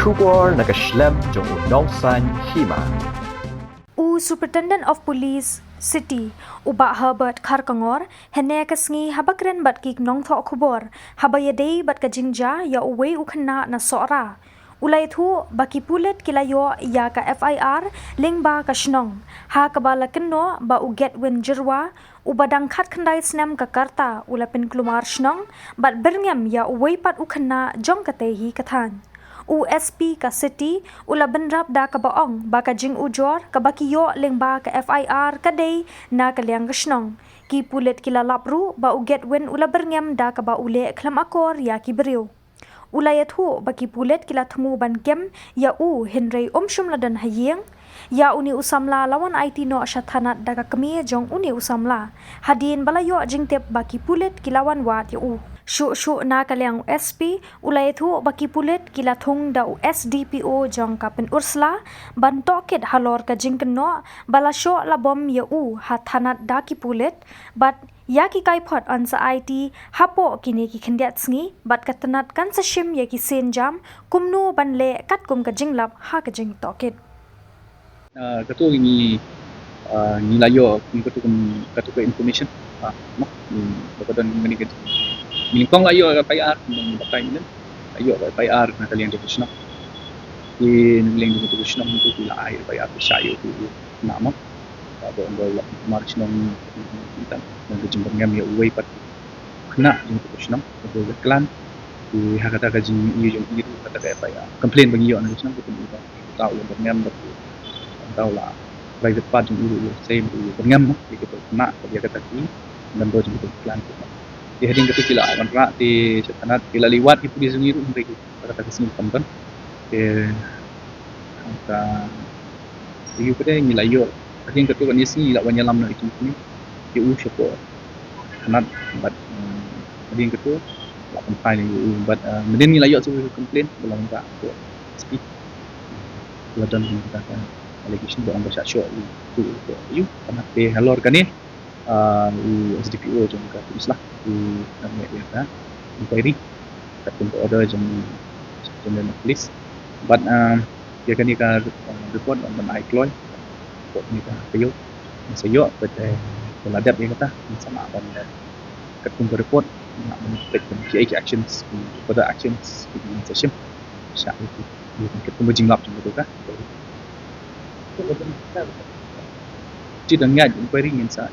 Shubor nakaslem jong unongsan Hima. Superintendent of Police City uba Herbert Kharkongor hene kasngi habakren bat kik nong tho khubor habayade bat ka jingja ya uwe ukhna na sora ulai thu baki pulet kilayo ya ka FIR lingba ka shnong ha kabala kenno ba u Getwin jirwa ubadang khat khandai snam ka karta ulapin klumar shnong bat Byrngem ya uwe pat ukhna jong kate hi kathan USP ka city ula benrap da ka baong baka jing ujor ka bakiyo lengba ka FIR ka day na kalyang kasnong ki pulet kila lapru ba u Getwin ula Byrngem da ka ba ule Khlemakor ya ki Briew ula yathu baki pulet kila thmu Byrngem ya u Henry omshum ladan hayeng ya uni usamla lawan IT no ashathanat da ka kami jong uni usamla hadin balayo jingtep baki pulet kilawan wat ya u Shu na kalyang SP ulay thu baki pulet kila thung da SDPO jong kapin Ursula ban tokit halor ka jingkeno balasyo labom ya u hathanat da ki pulet bat ya ki kai phot on sa IT hapo kini ki khendiat sngi bat katanat kan sa shim ya ki sen jam kumnu ban le kat kum ka jinglap ha ka jing tokit kato ni layo kato ka information no bakadan manigit Miningkong layo ka PIR ng bakay nila. Layo ka PIR na kaliang deposyon. Nilang deposyon ng ito pila ay PIR sayo ko nama. Bago ang wala maris ng kita ng Byrngem ya uwi pat kena yung deposyon ng klan. Di hakata ka jing iyo yung iro kata ka PIR. Complain bang iyo ang deposyon ko ito tao yung Byrngem tao la private part yung iro same Byrngem no. Di kita kena dia kata ki number yung klan ko. Di hading katu kila awan ra ti setanat kila liwat ipu di sungiru mereka kata kesini tempat ke angka iu pada ngilayo hading katu kan isi la wanyalam na itu ni di u syapo kanat bat hading katu la kompai ni bat meden ngilayo su complain dalam ka speak ladan kita kan allegation do amba syasyo itu iu kanat pe halor kani SDPO jong ka islah namanya dia kan inquiry ataupun order jong general police but dia kan ka report on iCloy report ni ka kayo sayo pada peladap dia kata sama ban katung report nak take the actions further actions in session sya itu dia ketemu jinglap betul kan tidak ingat inquiry ngin sa